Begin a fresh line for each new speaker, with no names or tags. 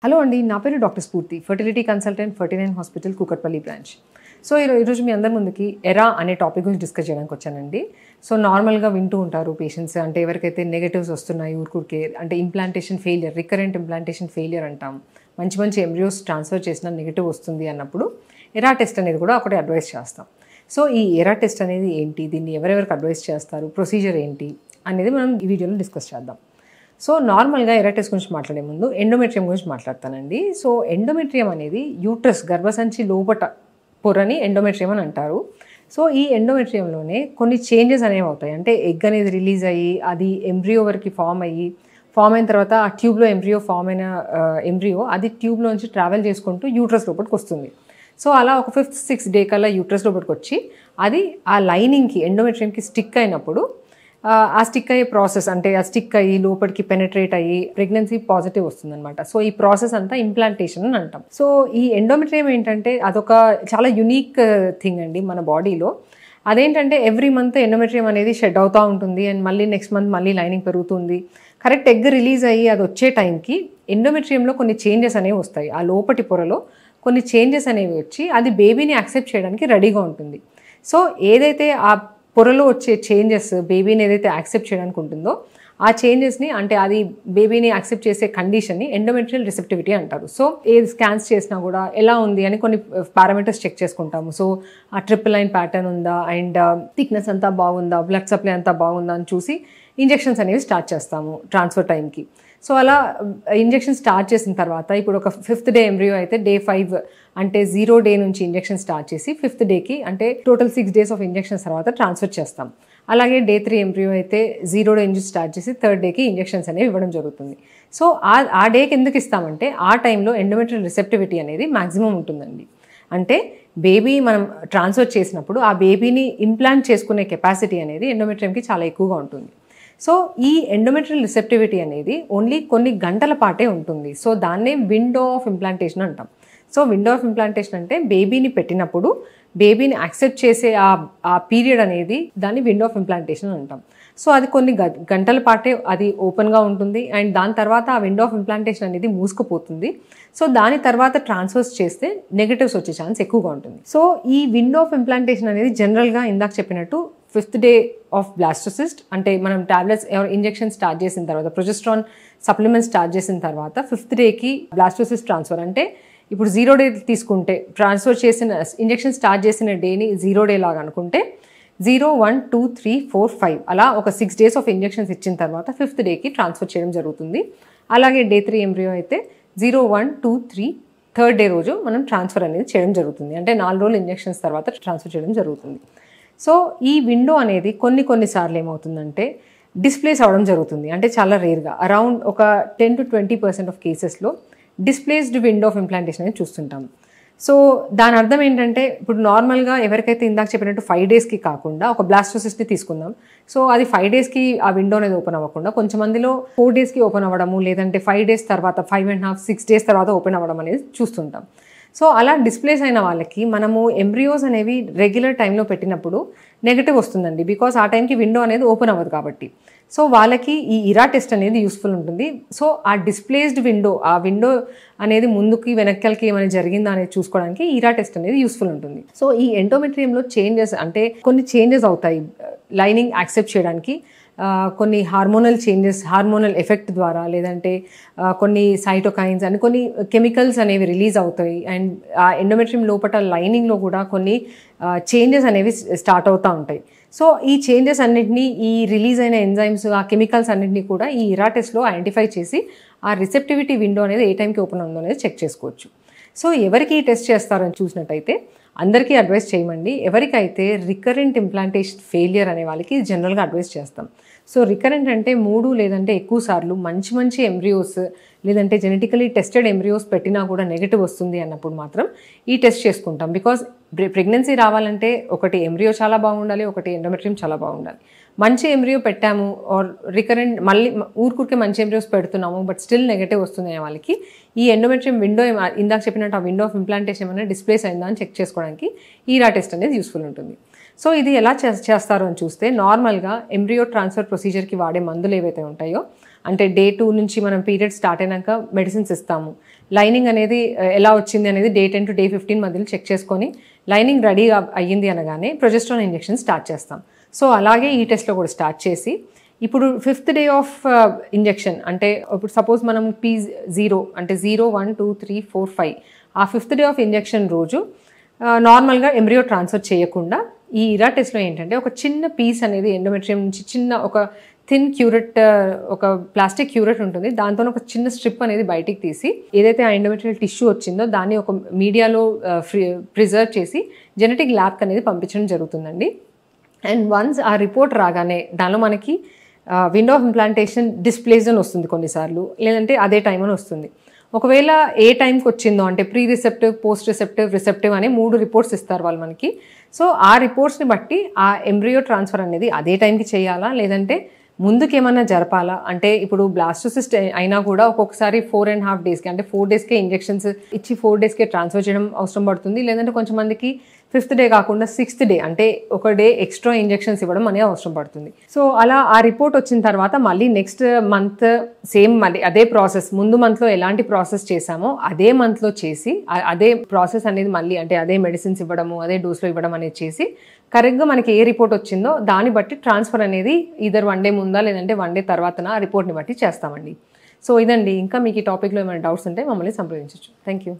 Hello అండి, నా పేరు డాక్టర్ స్ఫూర్తి, fertility consultant, 49 hospital, Kukatpally branch. So ఈరోజు మీ అందరి ముందుకి ఎరా అనే టాపిక్ గురించి డిస్కస్ చేయడానికి వచ్చానండి. సో నార్మల్గా వింటూ ఉంటారు పేషెంట్స్, అంటే ఎవరికైతే నెగటివ్స్ వస్తున్నాయి ఊరికే, అంటే implantation failure, recurrent implantation failure అంటాం, మంచి మంచి ఎంబ్రియోస్ ట్రాన్స్ఫర్ చేసిన నెగటివ్ వస్తుంది అన్నప్పుడు ఎరా టెస్ట్ అనేది కూడా ఒకటి అడ్వైస్ చేస్తాం. సో ఈ ఎరా టెస్ట్ అనేది ఏంటి, దీన్ని ఎవరెవరికి అడ్వైస్ చేస్తారు, ప్రొసీజర్ ఏంటి అనేది మనం ఈ వీడియోలో డిస్కస్ చేద్దాం. సో నార్మల్గా ఎరా టెస్ట్ గురించి మాట్లాడే ముందు ఎండోమెట్రియం గురించి మాట్లాడతానండి. సో ఎండోమెట్రియం అనేది యూట్రస్, గర్భసంచి లోపట పొరని ఎండోమెట్రియం అని అంటారు. సో ఈ ఎండోమెట్రియంలోనే కొన్ని చేంజెస్ అనేవి అవుతాయి. అంటే ఎగ్ అనేది రిలీజ్ అయ్యి అది ఎంబ్రియో వరకు ఫామ్ అయిన తర్వాత ఆ ట్యూబ్లో ఫామ్ అయిన ఎంబ్రియో అది ట్యూబ్లోంచి ట్రావెల్ చేసుకుంటూ యూట్రస్ లోపలికి వస్తుంది. సో అలా ఒక 5th 6th డే కల్లా యూట్రస్ లోపలికి వచ్చి అది ఆ లైనింగ్కి, ఎండోమెట్రియంకి స్టిక్ అయినప్పుడు ఆ స్టిక్ అయ్యే ప్రాసెస్, అంటే ఆ స్టిక్ అయ్యి లోపలికి పెనట్రేట్ అయ్యి ప్రెగ్నెన్సీ పాజిటివ్ వస్తుందన్నమాట. సో ఈ ప్రాసెస్ అంతా ఇంప్లాంటేషన్ అని అంటాం. సో ఈ ఎండోమెట్రియం ఏంటంటే అదొక చాలా యునీక్ థింగ్ అండి మన బాడీలో. అదేంటంటే ఎవ్రీ మంత్ ఎండోమెట్రియం అనేది షెడ్ అవుతూ ఉంటుంది అండ్ మళ్ళీ నెక్స్ట్ మంత్ మళ్ళీ లైనింగ్ పెరుగుతుంది. కరెక్ట్ ఎగ్ రిలీజ్ అయ్యి అది వచ్చే టైంకి ఎండోమెట్రియంలో కొన్ని చేంజెస్ అనేవి వస్తాయి. ఆ లోపటి పొరలో కొన్ని చేంజెస్ అనేవి వచ్చి అది బేబీని యాక్సెప్ట్ చేయడానికి రెడీగా ఉంటుంది. సో ఏదైతే ఆ పొరలో వచ్చే చేంజెస్ బేబీని ఏదైతే యాక్సెప్ట్ చేయడానికి ఉంటుందో ఆ చేంజెస్ని, అంటే అది బేబీని యాక్సెప్ట్ చేసే కండిషన్ని ఎండోమెట్రియల్ రిసెప్టివిటీ అంటారు. సో ఏది స్కాన్స్ చేసినా కూడా ఎలా ఉంది అని కొన్ని పారామీటర్స్ చెక్ చేసుకుంటాము. సో ఆ ట్రిపుల్ లైన్ ప్యాటర్న్ ఉందా, అండ్ థిక్నెస్ అంతా బాగుందా, బ్లడ్ సప్లై అంతా బాగుందా అని చూసి ఇంజెక్షన్స్ అనేవి స్టార్ట్ చేస్తాము ట్రాన్స్ఫర్ టైంకి. సో అలా ఇంజెక్షన్ స్టార్ట్ చేసిన తర్వాత ఇప్పుడు ఒక 5th డే ఎంబ్రియో అయితే డే 5 అంటే 0 డే నుంచి ఇంజెక్షన్ స్టార్ట్ చేసి 5th డేకి, అంటే టోటల్ 6 days ఆఫ్ ఇంజెక్షన్స్ తర్వాత ట్రాన్స్ఫర్ చేస్తాం. అలాగే డే 3 ఎంబ్రియో అయితే 0 డే నుంచి స్టార్ట్ చేసి 3rd డేకి ఇంజెక్షన్స్ అనేవి ఇవ్వడం జరుగుతుంది. సో ఆ డేకి ఎందుకు ఇస్తామంటే ఆ టైంలో ఎండోమెట్రియల్ రిసెప్టివిటీ అనేది మ్యాక్సిమం ఉంటుందండి. అంటే బేబీ మనం ట్రాన్స్ఫర్ చేసినప్పుడు ఆ బేబీని ఇంప్లాంట్ చేసుకునే కెపాసిటీ అనేది ఎండోమెట్రియంకి చాలా ఎక్కువగా ఉంటుంది. సో ఈ ఎండోమెట్రియల్ రిసెప్టివిటీ అనేది ఓన్లీ కొన్ని గంటల పాటే ఉంటుంది. సో దాన్నే విండో ఆఫ్ ఇంప్లాంటేషన్ అంటాం. సో విండో ఆఫ్ ఇంప్లాంటేషన్ అంటే బేబీని పెట్టినప్పుడు బేబీని యాక్సెప్ట్ చేసే ఆ పీరియడ్ అనేది దాన్ని విండో ఆఫ్ ఇంప్లాంటేషన్ అంటాం. సో అది కొన్ని గంటల పాటే అది ఓపెన్గా ఉంటుంది అండ్ దాని తర్వాత ఆ విండో ఆఫ్ ఇంప్లాంటేషన్ అనేది మూసుకుపోతుంది. సో దాని తర్వాత ట్రాన్స్ఫర్స్ చేస్తే నెగటివ్స్ వచ్చే ఛాన్స్ ఎక్కువగా ఉంటుంది. సో ఈ విండో ఆఫ్ ఇంప్లాంటేషన్ అనేది జనరల్గా ఇందాక చెప్పినట్టు 5th డే ఆఫ్ బ్లాస్టోసిస్ట్, అంటే మనం టాబ్లెట్స్ ఇంజెక్షన్ స్టార్ట్ చేసిన తర్వాత, ప్రొజెస్ట్రాన్ సప్లిమెంట్ స్టార్ట్ చేసిన తర్వాత 5th డేకి బ్లాస్టోసిస్ట్ ట్రాన్స్ఫర్, అంటే ఇప్పుడు 0 డే తీసుకుంటే ట్రాన్స్ఫర్ చేసిన ఇంజెక్షన్ స్టార్ట్ చేసిన డేని 0 డే లాగా అనుకుంటే 0, 1, 2, 3, 4, 5 అలా ఒక 6 days ఆఫ్ ఇంజెక్షన్స్ ఇచ్చిన తర్వాత 5th డేకి ట్రాన్స్ఫర్ చేయడం జరుగుతుంది. అలాగే డే 3 ఎంబ్రియో అయితే 0, 1, 2, 3 3rd డే రోజు మనం ట్రాన్స్ఫర్ అనేది చేయడం జరుగుతుంది. అంటే 4 రోజులు ఇంజెక్షన్స్ తర్వాత ట్రాన్స్ఫర్ చేయడం జరుగుతుంది. సో ఈ విండో అనేది కొన్నిసార్లు ఏమవుతుందంటే డిస్ప్లేస్ అవ్వడం జరుగుతుంది. అంటే చాలా రేర్గా, అరౌండ్ ఒక 10 to 20% ఆఫ్ కేసెస్లో డిస్ప్లేస్డ్ విండో ఆఫ్ ఇంప్లాంటేషన్ అనేది చూస్తుంటాం. సో దాని అర్థం ఏంటంటే ఇప్పుడు నార్మల్గా ఎవరికైతే ఇందాక చెప్పినట్టు 5 daysకి కాకుండా ఒక బ్లాస్టోసిస్ట్ని తీసుకుందాం. సో అది 5 daysకి ఆ విండో అనేది ఓపెన్ అవ్వకుండా కొంచెం మందిలో 4 daysకి ఓపెన్ అవ్వడము, లేదంటే 5 days తర్వాత 5.5, 6 days తర్వాత ఓపెన్ అవ్వడం అనేది చూస్తుంటాం. సో అలా డిస్ప్లేస్ అయిన వాళ్ళకి మనము ఎంబ్రియోస్ అనేవి రెగ్యులర్ టైంలో పెట్టినప్పుడు నెగటివ్ వస్తుందండి, బికాస్ ఆ టైంకి విండో అనేది ఓపెన్ అవ్వదు కాబట్టి. సో వాళ్ళకి ఈ ఇరా టెస్ట్ అనేది యూస్ఫుల్ ఉంటుంది. సో ఆ డిస్ప్లేస్డ్ విండో, ఆ విండో అనేది ముందుకి వెనక్కి ఏమైనా జరిగిందా అనేది చూసుకోవడానికి ఇరా టెస్ట్ అనేది యూస్ఫుల్ ఉంటుంది. సో ఈ ఎండోమెట్రియంలో చేంజెస్, అంటే కొన్ని చేంజెస్ అవుతాయి లైనింగ్ యాక్సెప్ట్ చేయడానికి. కొన్ని హార్మోనల్ చేంజెస్, హార్మోనల్ ఎఫెక్ట్ ద్వారా, లేదంటే కొన్ని సైటోకైన్స్ అని కొన్ని కెమికల్స్ అనేవి రిలీజ్ అవుతాయి. అండ్ ఆ ఎండోమెట్రియం లోపల లైనింగ్లో కూడా కొన్ని చేంజెస్ అనేవి స్టార్ట్ అవుతూ ఉంటాయి. సో ఈ చేంజెస్ అన్నింటినీ, ఈ రిలీజ్ అయిన ఎంజైమ్స్, ఆ కెమికల్స్ అన్నింటినీ కూడా ఈ ఇరా టెస్ట్లో ఐడెంటిఫై చేసి ఆ రిసెప్టివిటీ విండో అనేది ఏ టైంకి ఓపెన్ ఉందో అనేది చెక్ చేసుకోవచ్చు. సో ఎవరికి ఈ టెస్ట్ చేస్తారని చూసినట్టయితే అందరికీ అడ్వైస్ చేయమండి. ఎవరికైతే రికరెంట్ ఇంప్లాంటేషన్ ఫెయిలియర్ అనే వాళ్ళకి జనరల్గా అడ్వైస్ చేస్తాం. సో రికరెంట్ అంటే 3 లేదంటే ఎక్కువ సార్లు మంచి ఎంబ్రియోస్, లేదంటే జెనెటికలీ టెస్టెడ్ ఎంబ్రియోస్ పెట్టినా కూడా నెగటివ్ వస్తుంది అన్నప్పుడు మాత్రం ఈ టెస్ట్ చేసుకుంటాం. బికాజ్ ప్రెగ్నెన్సీ రావాలంటే ఒకటి ఎంబ్రియో చాలా బాగుండాలి, ఒకటి ఎండోమెట్రియం చాలా బాగుండాలి. మంచి ఎంబ్రియో పెట్టాము ఆర్ రికరెంట్ మళ్ళీ ఊరికే మంచి ఎంబ్రియోస్ పెడుతున్నాము బట్ స్టిల్ నెగటివ్ వస్తుంది అనే వాళ్ళకి ఈ ఎండోమెట్రియం విండో, ఇందాక చెప్పినట్టు ఆ విండో ఆఫ్ ఇంప్లాంటేషన్ ఏమైనా డిస్ప్లేస్ అయిందా అని చెక్ చేసుకోవడానికి ఈరా టెస్ట్ అనేది యూస్ఫుల్ ఉంటుంది. సో ఇది ఎలా చేస్తారు అని చూస్తే నార్మల్గా ఎంబ్రియో ట్రాన్స్ఫర్ ప్రొసీజర్కి వాడే మందులు ఏవైతే ఉంటాయో అంటే డే 2 నుంచి మనం పీరియడ్ స్టార్ట్ అయినాక మెడిసిన్స్ ఇస్తాము. లైనింగ్ అనేది ఎలా వచ్చింది అనేది డే 10 టు డే 15 మధ్యలో చెక్ చేసుకొని లైనింగ్ రెడీ అయ్యింది అనగానే ప్రొజెస్ట్రాన్ ఇంజెక్షన్ స్టార్ట్ చేస్తాం. సో అలాగే ఈ టెస్ట్లో కూడా స్టార్ట్ చేసి ఇప్పుడు 5th డే ఆఫ్ ఇంజెక్షన్ అంటే ఇప్పుడు సపోజ్ మనం P0 అంటే 0, 1, 2, 3, 4, 5 ఆ 5th డే ఆఫ్ ఇంజెక్షన్ రోజు నార్మల్గా ఎంబ్రియో ట్రాన్స్ఫర్ చేయకుండా ఈ ఇరా టెస్ట్లో ఏంటంటే ఒక చిన్న పీస్ అనేది ఎండోమెట్రియం నుంచి చిన్న ఒక థిన్ క్యూరెట్ ఒక ప్లాస్టిక్ క్యూరెట్ ఉంటుంది, దాంతో ఒక చిన్న స్ట్రిప్ అనేది బయటికి తీసి ఏదైతే ఆ ఎండోమెట్రియల్ టిష్యూ వచ్చిందో దాన్ని ఒక మీడియాలో ప్రిజర్వ్ చేసి జెనెటిక్ ల్యాబ్కి అనేది పంపించడం జరుగుతుందండి. అండ్ వన్స్ ఆ రిపోర్ట్ రాగానే దానిలో మనకి విండో ఆఫ్ ఇంప్లాంటేషన్ డిస్ప్లేస్ అని వస్తుంది కొన్నిసార్లు, లేదంటే అదే టైం అని వస్తుంది. ఒకవేళ ఏ టైంకి వచ్చిందో అంటే pre receptive, post receptive, receptive అనే 3 రిపోర్ట్స్ ఇస్తారు వాళ్ళు మనకి. సో ఆ రిపోర్ట్స్ని బట్టి ఆ ఎంబ్రియో ట్రాన్స్ఫర్ అనేది అదే టైంకి చేయాలా లేదంటే ముందుకేమన్నా జరపాలా అంటే ఇప్పుడు బ్లాస్టోసిస్ట్ అయినా కూడా ఒక్కొక్కసారి 4.5 డేస్కి అంటే 4 డేస్కే ఇంజెక్షన్స్ ఇచ్చి 4 డేస్కే ట్రాన్స్ఫర్ చేయడం అవసరం పడుతుంది, లేదంటే కొంచెం మందికి 5th డే కాకుండా 6th డే అంటే ఒక డే ఎక్స్ట్రా ఇంజెక్షన్స్ ఇవ్వడం అనేది అవసరం పడుతుంది. సో అలా ఆ రిపోర్ట్ వచ్చిన తర్వాత మళ్ళీ నెక్స్ట్ మంత్ సేమ్ మళ్ళీ అదే ప్రాసెస్, ముందు మంత్లో ఎలాంటి ప్రాసెస్ చేశామో అదే మంత్లో చేసి అదే ప్రాసెస్ అనేది మళ్ళీ అంటే అదే మెడిసిన్స్ ఇవ్వడము అదే డోస్లో ఇవ్వడం అనేది చేసి కరెక్ట్గా మనకి ఏ రిపోర్ట్ వచ్చిందో దాన్ని బట్టి ట్రాన్స్ఫర్ అనేది ఈదర్ 1 డే ముందా లేదంటే 1 డే తర్వాతన ఆ రిపోర్ట్ని బట్టి చేస్తామండి. సో ఇదండి. ఇంకా మీకు ఈ టాపిక్లో ఏమైనా డౌట్స్ ఉంటే మమ్మల్ని సంప్రదించవచ్చు. Thank you.